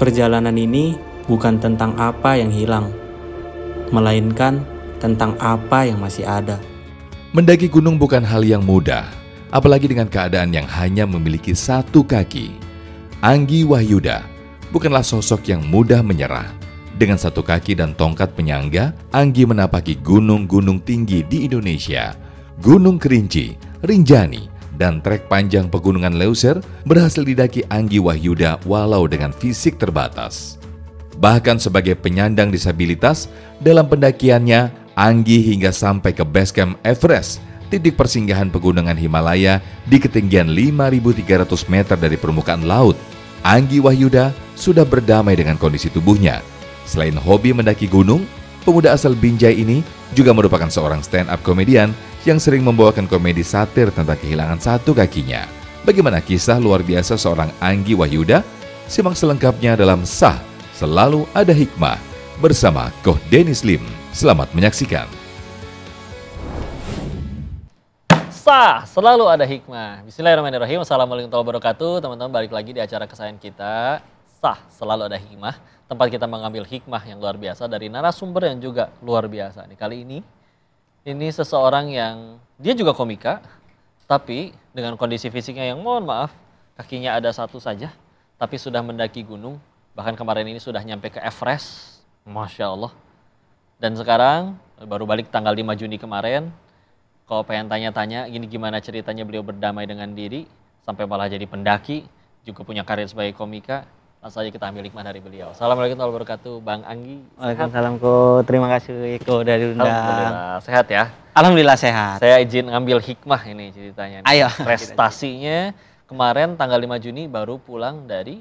Perjalanan ini bukan tentang apa yang hilang, melainkan tentang apa yang masih ada. Mendaki gunung bukan hal yang mudah, apalagi dengan keadaan yang hanya memiliki satu kaki. Anggi Wahyuda bukanlah sosok yang mudah menyerah. Dengan satu kaki dan tongkat penyangga, Anggi menapaki gunung-gunung tinggi di Indonesia. Gunung Kerinci, Rinjani, dan trek panjang pegunungan Leuser berhasil didaki Anggi Wahyuda walau dengan fisik terbatas. Bahkan sebagai penyandang disabilitas, dalam pendakiannya, Anggi hingga sampai ke base camp Everest, titik persinggahan pegunungan Himalaya di ketinggian 5.300 meter dari permukaan laut. Anggi Wahyuda sudah berdamai dengan kondisi tubuhnya. Selain hobi mendaki gunung, pemuda asal Binjai ini juga merupakan seorang stand-up komedian yang sering membawakan komedi satir tentang kehilangan satu kakinya. Bagaimana kisah luar biasa seorang Anggi Wahyuda? Simak selengkapnya dalam Sah Selalu Ada Hikmah bersama Koh Dennis Lim. Selamat menyaksikan. Sah Selalu Ada Hikmah. Bismillahirrahmanirrahim. Assalamualaikum warahmatullahi wabarakatuh. Teman-teman, balik lagi di acara kesayangan kita, Sah Selalu Ada Hikmah. Tempat kita mengambil hikmah yang luar biasa dari narasumber yang juga luar biasa. Kali ini seseorang yang dia juga komika, tapi dengan kondisi fisiknya yang mohon maaf, kakinya ada satu saja, tapi sudah mendaki gunung. Bahkan kemarin ini sudah nyampe ke Everest, Masya Allah. Dan sekarang baru balik tanggal 5 Juni kemarin. Kalau pengen tanya-tanya, gini gimana ceritanya beliau berdamai dengan diri, sampai malah jadi pendaki, juga punya karir sebagai komika. Langsung saja kita ambil hikmah dari beliau. Assalamualaikum warahmatullahi wabarakatuh, Bang Anggi. Waalaikumsalam, Ko. Terima kasih, Ko, dari undang. Alhamdulillah, sehat ya? Alhamdulillah sehat. Saya izin ngambil hikmah ini ceritanya. Ayo. Prestasinya kemarin tanggal 5 Juni baru pulang dari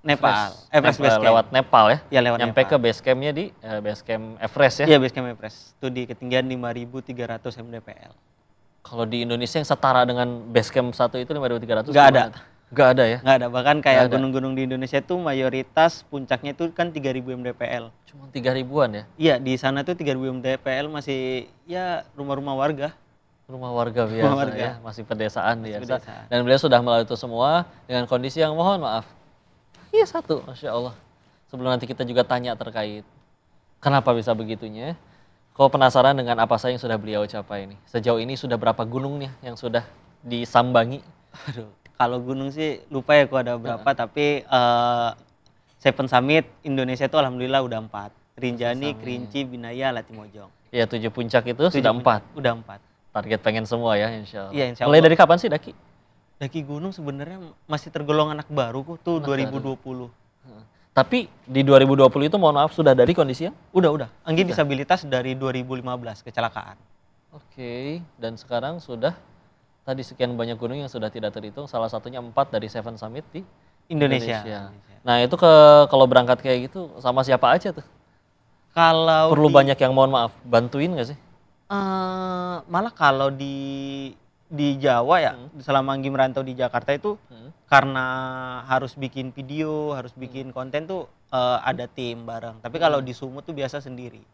Nepal. Everest Base Camp. lewat Nepal ya? Ya, lewat Nyampe Nepal. ke base campnya di base camp Everest ya? Iya, Base Camp Everest. Itu di ketinggian 5.300 mdpl. Kalau di Indonesia yang setara dengan base camp satu itu 5.300? Nggak ada. Nggak ada ya? Nggak ada. Bahkan kayak Nggak ada. gunung-gunung di Indonesia itu mayoritas puncaknya itu kan 3.000 mdpl. Cuma 3.000-an ya? Iya, di sana tuh 3.000 mdpl masih ya rumah-rumah warga. Rumah warga biasa Rumah warga. ya? Masih pedesaan Masih biasa. pedesaan. Dan beliau sudah melalui itu semua dengan kondisi yang mohon maaf. Iya satu, Masya Allah. Sebelum nanti kita juga tanya terkait kenapa bisa begitunya. Kau penasaran dengan apa saja yang sudah beliau capai ini? Sejauh ini sudah berapa gunungnya yang sudah disambangi? Aduh, kalau gunung sih lupa ya kok ada berapa, tapi Seven Summit Indonesia itu alhamdulillah udah 4. Rinjani, Summit. Kerinci, Binaya, Latimojong. Ya 7 puncak itu sudah 4. Udah 4. Target pengen semua ya insya Allah. Iya, insya Mulai Allah. dari kapan sih Daki? Daki gunung sebenarnya masih tergolong anak baru kok tuh, Anak 2020. Tapi di 2020 itu mohon maaf sudah dari kondisi yang? Udah. Anggi disabilitas dari 2015 kecelakaan. Oke, dan sekarang sudah tadi sekian banyak gunung yang sudah tidak terhitung, salah satunya 4 dari Seven Summit di Indonesia. Nah itu kalau berangkat kayak gitu sama siapa aja tuh? Kalau Perlu banyak yang mohon maaf, bantuin nggak sih? malah kalau di Jawa ya, selama Anggi merantau di Jakarta itu karena harus bikin video, harus bikin konten tuh ada tim bareng. Tapi kalau di Sumut tuh biasa sendiri.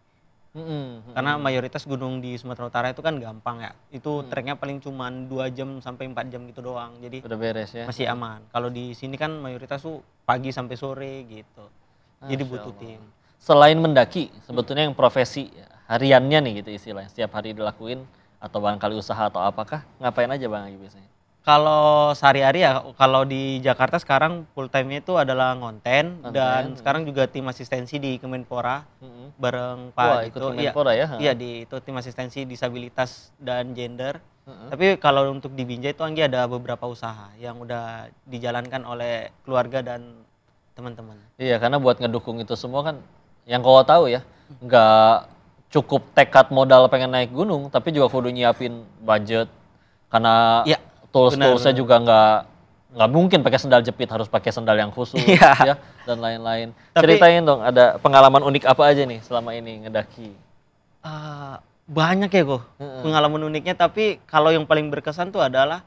Karena mayoritas gunung di Sumatera Utara itu kan gampang ya. Itu treknya paling cuman 2 jam sampai 4 jam gitu doang. Jadi Udah beres ya? masih aman. Kalau di sini kan mayoritas tuh pagi sampai sore gitu. Jadi Masya butuh Allah. tim. Selain mendaki, sebetulnya yang profesi hariannya nih gitu istilahnya, setiap hari dilakuin atau barangkali usaha atau apakah, ngapain aja Bang Agi biasanya? Kalau sehari-hari ya, kalau di Jakarta sekarang full time-nya itu adalah ngonten, dan sekarang juga tim asistensi di Kemenpora bareng Pak Wah, ikut Dito. Kemenpora ya? Iya, di itu tim asistensi disabilitas dan gender. Tapi kalau untuk di Binjai itu Anggi ada beberapa usaha yang udah dijalankan oleh keluarga dan teman-teman. Iya, karena buat ngedukung itu semua kan, yang kau tahu ya, nggak cukup tekad modal pengen naik gunung, tapi juga kudu nyiapin budget, karena Iya, tools-toolsnya juga nggak mungkin pakai sendal jepit, harus pakai sendal yang khusus Iya. ya, dan lain-lain. Tapi- Ceritain dong, ada pengalaman unik apa aja nih selama ini ngedaki? Banyak ya kok pengalaman uniknya, tapi kalau yang paling berkesan tuh adalah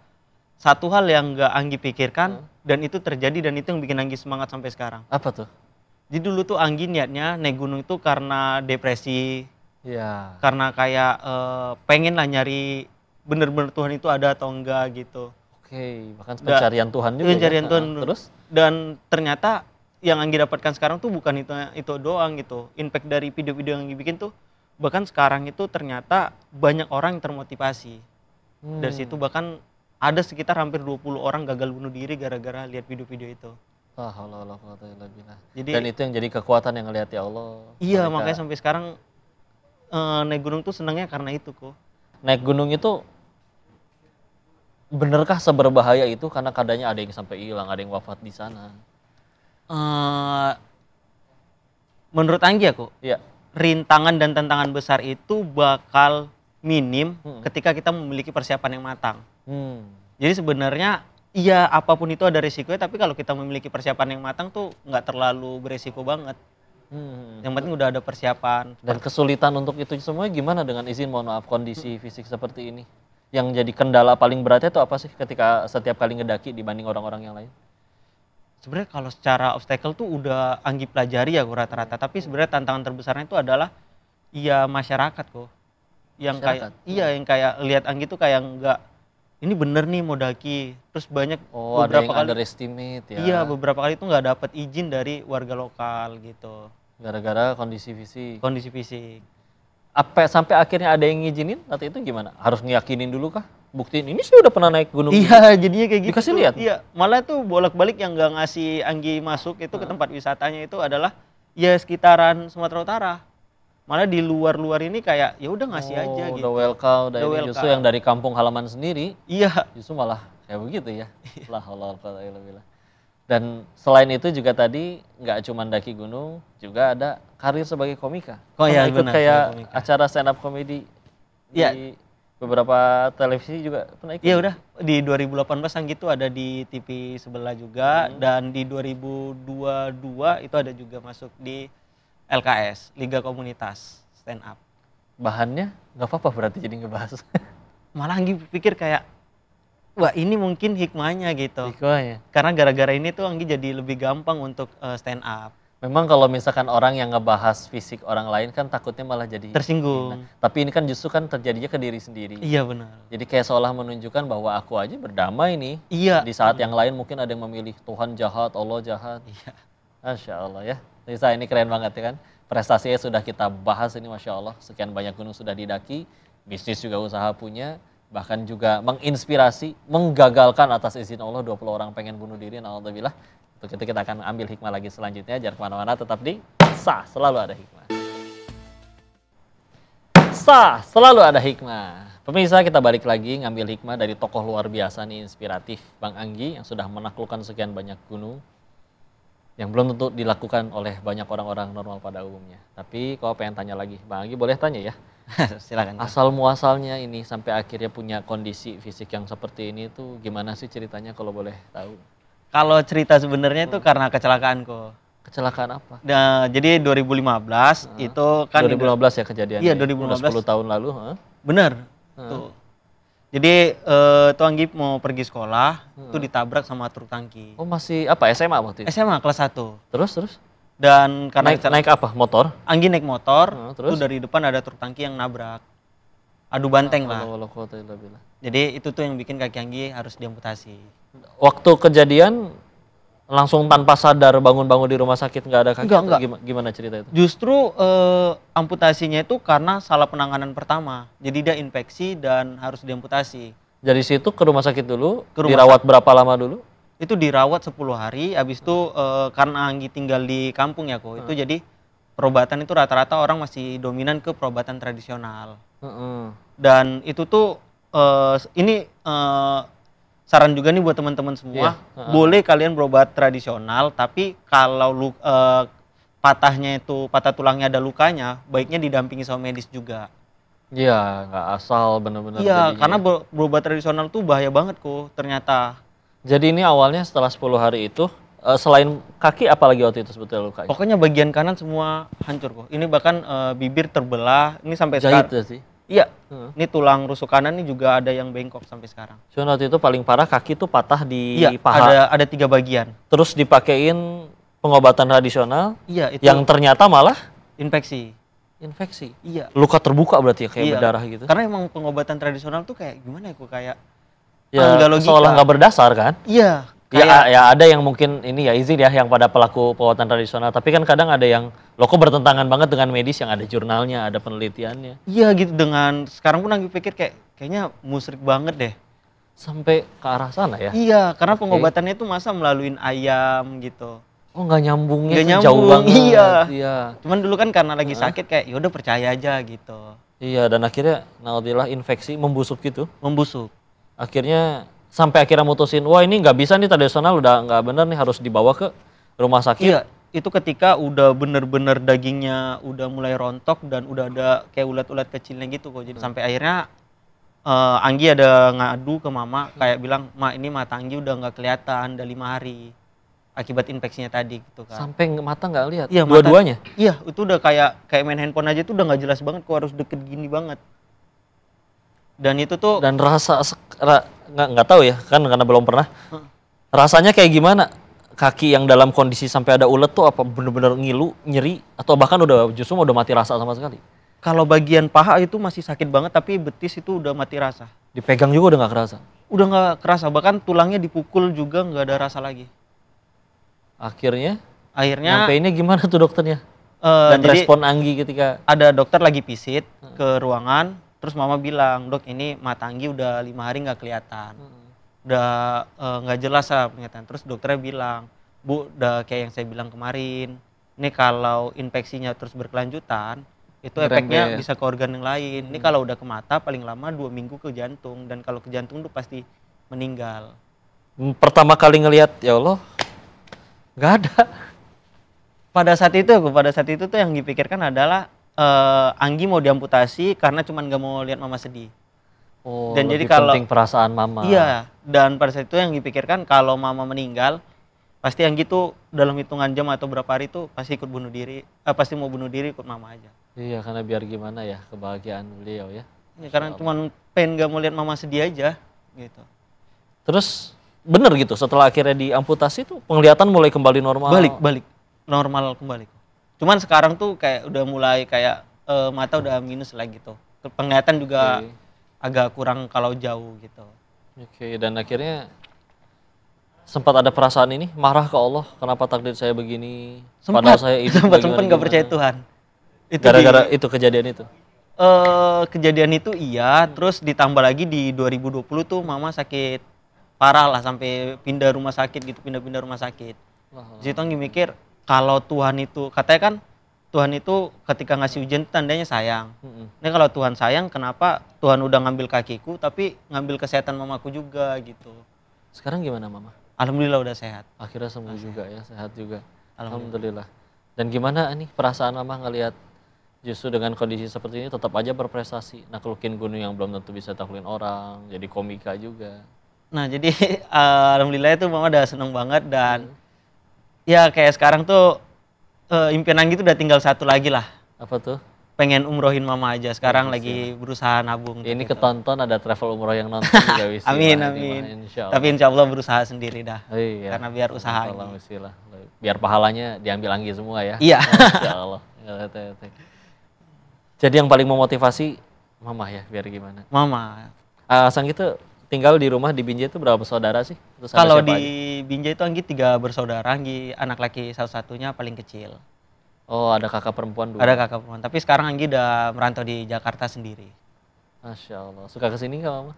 satu hal yang nggak Anggi pikirkan dan itu terjadi, dan itu yang bikin Anggi semangat sampai sekarang. Apa tuh? Jadi dulu tuh Anggi niatnya naik gunung itu karena depresi, Iya. karena kayak pengen lah nyari bener-bener Tuhan itu ada atau enggak gitu. Oke, bahkan pencarian Tuhan juga. Pencarian ya? Tuhan. Terus? Dan ternyata yang Anggi dapatkan sekarang tuh bukan itu doang gitu. Impact dari video-video yang Anggi bikin tuh bahkan sekarang itu ternyata banyak orang yang termotivasi. Dari situ bahkan ada sekitar hampir 20 orang gagal bunuh diri gara-gara lihat video-video itu. Jadi, dan itu yang jadi kekuatan yang ngelihat ya Allah. Iya, makanya sampai sekarang naik gunung tuh senangnya karena itu kok. Naik gunung itu benerkah seberbahaya itu karena kadangnya ada yang sampai hilang, ada yang wafat di sana? Menurut Anggi ya kok, iya. Rintangan dan tantangan besar itu bakal minim ketika kita memiliki persiapan yang matang. Jadi sebenarnya iya apapun itu ada risikonya, tapi kalau kita memiliki persiapan yang matang tuh nggak terlalu beresiko banget. Yang penting udah ada persiapan. Dan kesulitan untuk itu semua gimana dengan izin mohon maaf kondisi fisik seperti ini? Yang jadi kendala paling beratnya itu apa sih ketika setiap kali ngedaki dibanding orang-orang yang lain? Sebenarnya kalau secara obstacle tuh udah Anggi pelajari ya rata-rata, tapi sebenarnya tantangan terbesarnya itu adalah ya masyarakat kok. Yang masyarakat? Yang kayak lihat Anggi tuh kayak nggak, ini bener nih mau daki, terus banyak beberapa kali underestimate ya. Iya, beberapa kali itu nggak dapat izin dari warga lokal gitu. Gara-gara kondisi fisik. Kondisi fisik. Sampai akhirnya ada yang ngizinin waktu itu gimana? Harus ngiyakinin dulu kah? Buktiin ini sih udah pernah naik gunung. Iya, jadinya kayak gitu. Dikasih lihat? Iya, malah tuh bolak-balik yang nggak ngasih Anggi masuk itu ke tempat wisatanya itu adalah ya sekitaran Sumatera Utara. Malah di luar-luar ini kayak ya udah ngasih aja gitu. Udah welcome, justru yang dari kampung halaman sendiri. Iya. Justru malah kayak begitu ya. La haula wala quwwata illa billah. Dan selain itu juga tadi nggak cuma daki gunung, juga ada karir sebagai komika. Oh iya, ikut benar, kayak komika. acara stand up comedy di beberapa televisi juga pernah ikut. Iya udah, di 2018 Anggi itu ada di TV sebelah juga, dan di 2022 itu ada juga masuk di LKS, Liga Komunitas Stand Up. Bahannya nggak apa-apa berarti jadi ngebahas. Malah Anggi pikir kayak, wah ini mungkin hikmahnya gitu. Hikmahnya. Karena gara-gara ini tuh Anggi jadi lebih gampang untuk stand up. Memang kalau misalkan orang yang ngebahas fisik orang lain kan takutnya malah jadi tersinggung. Tapi ini kan justru kan terjadinya ke diri sendiri. Iya benar. Jadi kayak seolah menunjukkan bahwa aku aja berdamai nih. Iya. Di saat yang lain mungkin ada yang memilih Tuhan jahat, Allah jahat. Iya. Masya Allah ya. Lisa ini keren banget ya kan. Prestasinya sudah kita bahas ini Masya Allah. Sekian banyak gunung sudah didaki. Bisnis juga usaha punya. Bahkan juga menginspirasi, menggagalkan atas izin Allah 20 orang pengen bunuh diri. Alhamdulillah. Untuk itu kita akan ambil hikmah lagi selanjutnya. Jangan kemana-mana, tetap di Sah Selalu Ada Hikmah. Sah Selalu Ada Hikmah. Pemirsa, kita balik lagi ngambil hikmah dari tokoh luar biasa nih, inspiratif, Bang Anggi yang sudah menaklukkan sekian banyak gunung yang belum tentu dilakukan oleh banyak orang-orang normal pada umumnya. Tapi kalau pengen tanya lagi, Bang Anggi boleh tanya ya? Silakan. Asal muasalnya ini sampai akhirnya punya kondisi fisik yang seperti ini tuh gimana sih ceritanya kalau boleh tahu? Kalau cerita sebenarnya itu karena kecelakaan kok. Kecelakaan apa? Nah, jadi 2015 itu kan 2015 ya kejadiannya. Iya, 2015. Udah 10 tahun lalu, Bener. Tuh. Jadi tuh Anggi mau pergi sekolah, itu ditabrak sama truk tangki. Oh, masih apa SMA waktu itu? SMA kelas 1. Terus? Dan karena naik apa? Motor? Anggi naik motor, terus? Tuh dari depan ada truk tangki yang nabrak. Adu banteng lah. Jadi itu tuh yang bikin kaki Anggi harus diamputasi. Waktu kejadian langsung tanpa sadar bangun-bangun di rumah sakit nggak ada kaki? Enggak. Gimana cerita itu? Justru amputasinya itu karena salah penanganan pertama. Jadi dia infeksi dan harus diamputasi. Dari situ ke rumah sakit dulu, dirawat berapa lama dulu? Itu dirawat 10 hari, habis itu karena Anggi tinggal di kampung ya kok, itu jadi perobatan itu rata-rata orang masih dominan ke perobatan tradisional. Dan itu tuh saran juga nih buat teman-teman semua, boleh kalian berobat tradisional, tapi kalau patah tulangnya ada lukanya, baiknya didampingi sama medis juga. Iya, nggak asal benar-benar. Iya, karena berobat tradisional tuh bahaya banget kok ternyata. Jadi ini awalnya setelah 10 hari itu, selain kaki apalagi waktu itu sebetulnya luka? Pokoknya bagian kanan semua hancur kok. Ini bahkan bibir terbelah, ini sampai jahit sekarang. sih? Iya, ini tulang rusuk kanan ini juga ada yang bengkok sampai sekarang. Cuma waktu itu paling parah kaki tuh patah di paha. Ada 3 bagian. Terus dipakein pengobatan tradisional, iya, itu yang ternyata malah infeksi. Iya. Luka terbuka berarti ya, kayak berdarah gitu. Karena emang pengobatan tradisional tuh kayak gimana ya kok kayak ya, seolah nggak berdasar kan? Iya, Ya ada yang mungkin ini ya izin ya yang pada pelaku perawatan tradisional. Tapi kan kadang ada yang lo kok bertentangan banget dengan medis yang ada jurnalnya, ada penelitiannya. Iya gitu, dengan sekarang pun lagi pikir kayaknya musyrik banget deh. Sampai ke arah sana ya? Iya, karena pengobatannya itu masa melalui ayam gitu. Oh nggak nyambungnya Nggak kan jauh nyambung, banget. iya. Cuman dulu kan karena lagi sakit kayak yaudah percaya aja gitu. Iya, dan akhirnya naudzubillah infeksi membusuk gitu. Membusuk. Akhirnya sampai akhirnya mutusin, wah ini nggak bisa nih tradisional, udah nggak bener nih, harus dibawa ke rumah sakit. Iya, itu ketika udah bener-bener dagingnya udah mulai rontok dan udah ada kayak ulat-ulat kecilnya gitu kok. Jadi sampai akhirnya Anggi ada ngadu ke mama kayak bilang, "Ma, ini mata Anggi udah nggak kelihatan, udah 5 hari akibat infeksinya tadi," gitu kan. Sampai mata nggak lihat. Iya, dua-duanya. Iya, itu udah kayak main handphone aja tuh udah nggak jelas banget, kok harus deket gini banget. Dan itu tuh Dan rasa nggak tahu ya, kan karena belum pernah. Rasanya kayak gimana? Kaki yang dalam kondisi sampai ada ulet tuh apa bener-bener ngilu, nyeri, atau bahkan justru udah mati rasa sama sekali? kalau bagian paha itu masih sakit banget, tapi betis itu udah mati rasa. Dipegang juga udah nggak kerasa. Udah nggak kerasa, bahkan tulangnya dipukul juga nggak ada rasa lagi. Akhirnya Akhirnya nyampe ini gimana tuh dokternya? Dan jadi respon Anggi ketika ada dokter lagi visit ke ruangan, terus mama bilang, "Dok, ini mata Anggi udah 5 hari nggak kelihatan, udah nggak jelas lah penglihatan." Terus dokternya bilang, "Bu, udah kayak yang saya bilang kemarin, ini kalau infeksinya terus berkelanjutan, itu efeknya bisa ke organ yang lain. Ini kalau udah ke mata paling lama 2 minggu ke jantung, dan kalau ke jantung tuh pasti meninggal." pertama kali ngelihat, ya Allah, nggak ada. Pada saat itu tuh yang dipikirkan adalah Anggi mau diamputasi karena cuman nggak mau lihat mama sedih. Oh, Dan jadi lebih kalau penting perasaan mama. Iya, dan pada saat itu yang dipikirkan kalau mama meninggal, pasti Anggi tuh dalam hitungan jam atau berapa hari tuh pasti ikut bunuh diri, pasti mau bunuh diri ikut mama aja. Iya, karena biar gimana ya kebahagiaan beliau ya. Ya, karena cuman pengen nggak mau lihat mama sedih aja gitu. Terus bener gitu setelah akhirnya diamputasi tuh penglihatan mulai kembali normal. Balik normal kembali. Cuman sekarang tuh kayak udah mulai kayak mata udah minus lagi gitu. Penglihatan juga agak kurang kalau jauh gitu. Oke, dan akhirnya sempat ada perasaan ini, marah ke Allah, kenapa takdir saya begini? Padahal saya itu sempat nggak percaya Tuhan. Itu gara-gara itu kejadian itu. Kejadian itu iya, terus ditambah lagi di 2020 tuh mama sakit parah lah sampai pindah rumah sakit gitu, pindah rumah sakit. Jadi Anggi mikir kalau Tuhan itu, katanya kan Tuhan itu ketika ngasih ujian itu tandanya sayang. Ini kalau Tuhan sayang, kenapa Tuhan udah ngambil kakiku tapi ngambil kesehatan mamaku juga gitu. Sekarang gimana mama? Alhamdulillah udah sehat. Akhirnya sembuh juga ya, sehat juga. Alhamdulillah. Dan gimana nih perasaan mama ngelihat justru dengan kondisi seperti ini tetap aja berprestasi, naklukin gunung yang belum tentu bisa taklukin orang, jadi komika juga. Nah jadi alhamdulillah itu mama udah seneng banget, dan ya kayak sekarang tuh impian Anggi tuh udah tinggal satu lagi lah. Apa tuh? Pengen umrohin mama aja. Sekarang lagi berusaha nabung. Ini gitu. ketonton ada travel umroh yang nonton juga bisa. Amin. Tapi insya Allah berusaha sendiri dah. Iya. Karena biar usaha Anggi. Biar pahalanya diambil Anggi semua ya. Iya. Insya Allah. Jadi yang paling memotivasi mama ya, biar gimana? Mama. Sang itu tinggal di rumah di Binjai itu berapa saudara sih? Kalau di Binjai itu Anggi 3 bersaudara. Anggi anak laki satu-satunya paling kecil. Oh, ada kakak perempuan dulu? Ada kakak perempuan, tapi sekarang Anggi udah merantau di Jakarta sendiri. Masya Allah. Suka kesini nggak mama?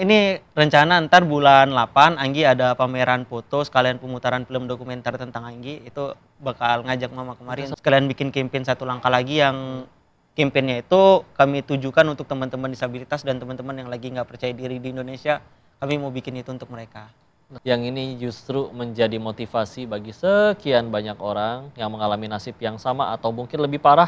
Ini rencana ntar bulan 8 Anggi ada pameran foto sekalian pemutaran film dokumenter tentang Anggi. Itu bakal ngajak mama kemarin sekalian bikin campaign satu langkah lagi, yang campaignnya itu kami tujukan untuk teman-teman disabilitas dan teman-teman yang lagi nggak percaya diri di Indonesia. Kami mau bikin itu untuk mereka. Yang ini justru menjadi motivasi bagi sekian banyak orang yang mengalami nasib yang sama atau mungkin lebih parah.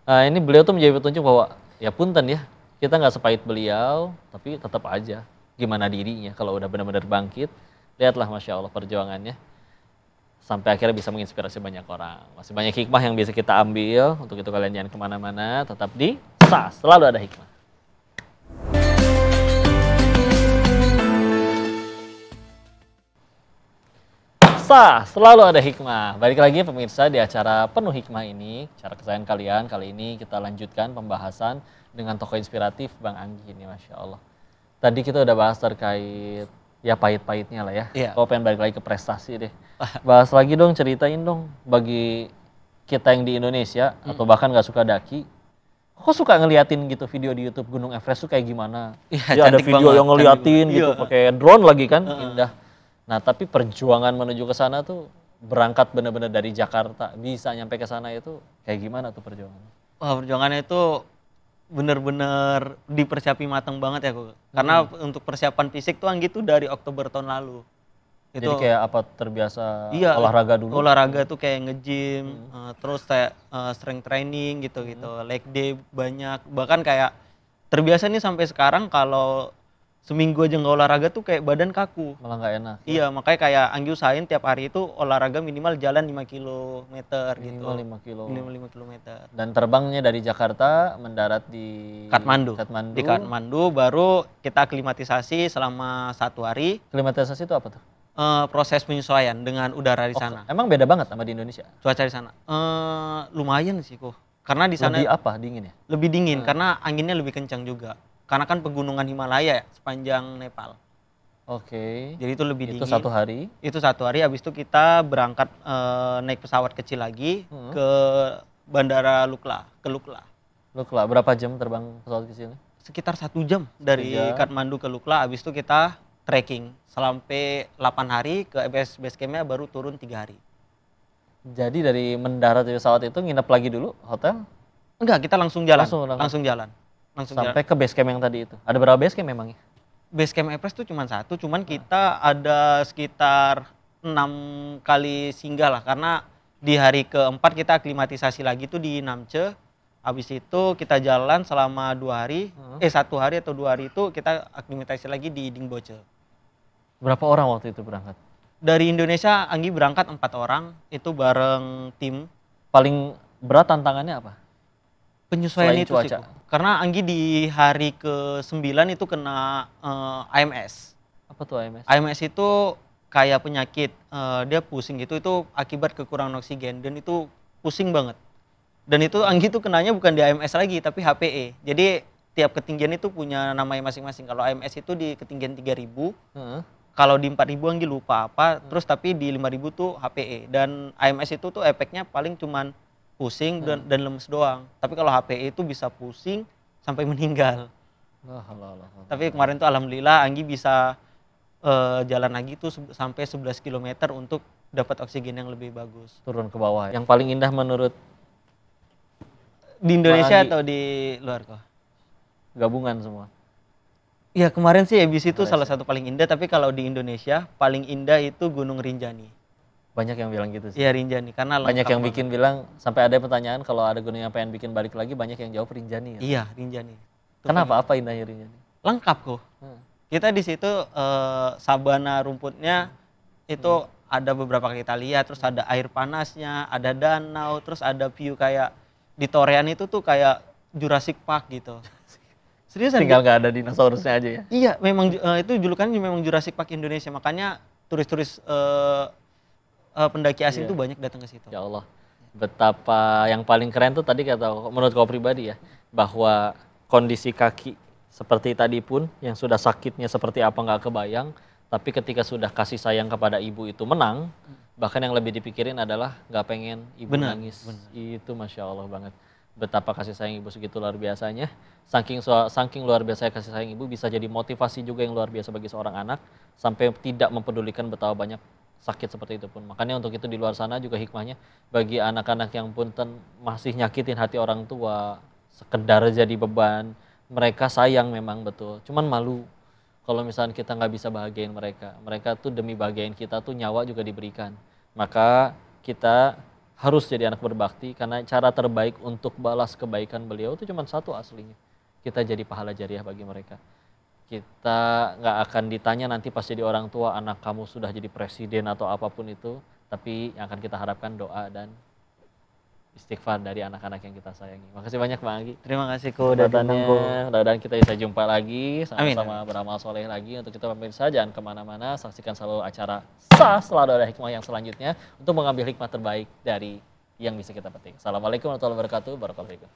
Ini beliau tuh menjadi petunjuk bahwa ya punten ya, kita nggak sepahit beliau, tapi tetap aja gimana dirinya kalau udah benar-benar bangkit. Lihatlah Masya Allah perjuangannya. Sampai akhirnya bisa menginspirasi banyak orang. Masih banyak hikmah yang bisa kita ambil. Untuk itu kalian jangan kemana-mana, tetap di SAS, selalu ada hikmah. SAS, selalu ada hikmah. Balik lagi pemirsa di acara penuh hikmah ini, acara kesayangan kalian. Kali ini kita lanjutkan pembahasan dengan tokoh inspiratif Bang Anggi ini, Masya Allah. Tadi kita udah bahas terkait ya pahit-pahitnya lah ya. Iya. Kau pengen balik lagi ke prestasi deh. Bahas lagi dong, ceritain dong bagi kita yang di Indonesia atau bahkan nggak suka daki. Kok suka ngeliatin gitu video di YouTube Gunung Everest tuh kayak gimana? Iya, Ya, ada cantik video banget, yang ngeliatin cantik gitu banget. pakai drone lagi kan, indah. Nah, tapi perjuangan menuju ke sana tuh berangkat bener-bener dari Jakarta bisa nyampe ke sana itu kayak gimana tuh perjuangannya? Wah, perjuangannya itu bener-bener dipersiapi matang banget ya kok. Karena untuk persiapan fisik tuh Anggi tuh dari Oktober tahun lalu. Jadi kayak apa terbiasa Iya, olahraga dulu? olahraga tuh kayak nge-gym, terus kayak strength training gitu-gitu, leg day banyak. Bahkan kayak terbiasa nih sampai sekarang kalau seminggu aja nggak olahraga tuh kayak badan kaku. Malah nggak enak. Iya, makanya kayak Anggi usahain tiap hari itu olahraga minimal jalan 5 kilometer gitu. Minimal 5 kilo. Minimal 5 kilometer. Dan terbangnya dari Jakarta mendarat di Kathmandu. Kathmandu. Di Kathmandu baru kita aklimatisasi selama 1 hari. Klimatisasi itu apa tuh? Proses penyesuaian dengan udara di sana. Emang beda banget sama di Indonesia? Cuaca di sana lumayan sih kok. Karena di sana Lebih apa? Dingin ya? lebih dingin karena anginnya lebih kencang juga. Karena kan pegunungan Himalaya ya, sepanjang Nepal. Oke. Jadi itu lebih Itu dingin. 1 hari. Itu 1 hari. Habis itu kita berangkat naik pesawat kecil lagi ke Bandara Lukla, ke Lukla. Lukla, berapa jam terbang pesawat kecilnya? Sekitar 1 jam dari 1 jam. Kathmandu ke Lukla. Habis itu kita trekking sampai 8 hari ke base campnya baru turun 3 hari. Jadi dari mendarat di pesawat itu nginep lagi dulu hotel Enggak, kita langsung jalan. Langsung jalan. Langsung jalan. sampai ke base camp yang tadi itu. Ada berapa base camp memangnya? Base camp Everest tuh cuma 1, cuman kita ada sekitar 6 kali singgah lah, karena di hari keempat kita aklimatisasi lagi tuh di Namche. Habis itu kita jalan selama 2 hari, 1 hari atau 2 hari itu kita aklimatisasi lagi di Dingboche. Berapa orang waktu itu berangkat? Dari Indonesia Anggi berangkat 4 orang, itu bareng tim. Paling berat tantangannya apa? Penyesuaian Selain itu sih, cuaca. Ko. Karena Anggi di hari ke-9 itu kena AMS. Apa tuh AMS? AMS itu kayak penyakit, dia pusing gitu, itu akibat kekurangan oksigen dan itu pusing banget. Dan itu Anggi tuh kenanya bukan di AMS lagi tapi HPE. Jadi tiap ketinggian itu punya namanya masing-masing. Kalau AMS itu di ketinggian 3000, kalau di 4000 Anggi lupa apa, terus tapi di 5000 tuh HPE. Dan AMS itu tuh efeknya paling cuman pusing dan lemes doang. Tapi kalau HPE itu bisa pusing sampai meninggal. Tapi kemarin tuh alhamdulillah Anggi bisa jalan lagi tuh sampai 11 km untuk dapat oksigen yang lebih bagus. Turun ke bawah. Yang paling indah menurut Di Indonesia Anggi. atau di luar kok? gabungan semua? Ya kemarin sih EBC itu salah satu paling indah, tapi kalau di Indonesia paling indah itu Gunung Rinjani. Banyak yang bilang gitu sih. Iya Rinjani, karena Banyak lengkap yang banget. bikin bilang, sampai ada pertanyaan kalau ada gunung yang pengen bikin balik lagi, banyak yang jawab Rinjani. Ya? Iya Rinjani. Itu Kenapa? Apa indahnya Rinjani? lengkap kok. Kita di situ sabana rumputnya itu ada beberapa kita lihat, terus ada air panasnya, ada danau, terus ada view kayak di Torean itu tuh kayak Jurassic Park gitu. Seriusan? Tinggal nggak ada dinosaurusnya aja ya? Iya, memang itu julukannya memang Jurassic Park Indonesia, makanya turis-turis pendaki asing tuh banyak datang ke situ. Ya Allah, betapa yang paling keren tuh tadi kata menurut kau pribadi ya, bahwa kondisi kaki seperti tadi pun yang sudah sakitnya seperti apa nggak kebayang, tapi ketika sudah kasih sayang kepada ibu itu menang, bahkan yang lebih dipikirin adalah nggak pengen ibu nangis. Itu Masya Allah banget. Betapa kasih sayang ibu segitu luar biasanya. Saking luar biasa kasih sayang ibu bisa jadi motivasi juga yang luar biasa bagi seorang anak, sampai tidak mempedulikan betapa banyak sakit seperti itu pun. Makanya untuk itu di luar sana juga hikmahnya bagi anak-anak yang punten masih nyakitin hati orang tua, sekedar jadi beban, mereka sayang memang betul, cuman malu kalau misalnya kita nggak bisa bahagiain mereka. Mereka tuh demi bahagiain kita tuh nyawa juga diberikan. Maka kita harus jadi anak berbakti, karena cara terbaik untuk balas kebaikan beliau itu cuma satu aslinya. Kita jadi pahala jariah bagi mereka. Kita nggak akan ditanya nanti pas jadi orang tua, anak kamu sudah jadi presiden atau apapun itu, tapi yang akan kita harapkan doa dan istighfar dari anak-anak yang kita sayangi. Makasih banyak Bang Anggi. Terima kasih Ko udah diundang, Ko. Mudah-mudahan kita bisa jumpa lagi, Amin. sama-sama beramal soleh lagi. Untuk kita pemirsa jangan kemana-mana, saksikan selalu acara Sah Selalu Ada Hikmah yang selanjutnya untuk mengambil hikmah terbaik dari yang bisa kita petik. Assalamualaikum warahmatullahi wabarakatuh. Barakallahu fiikum.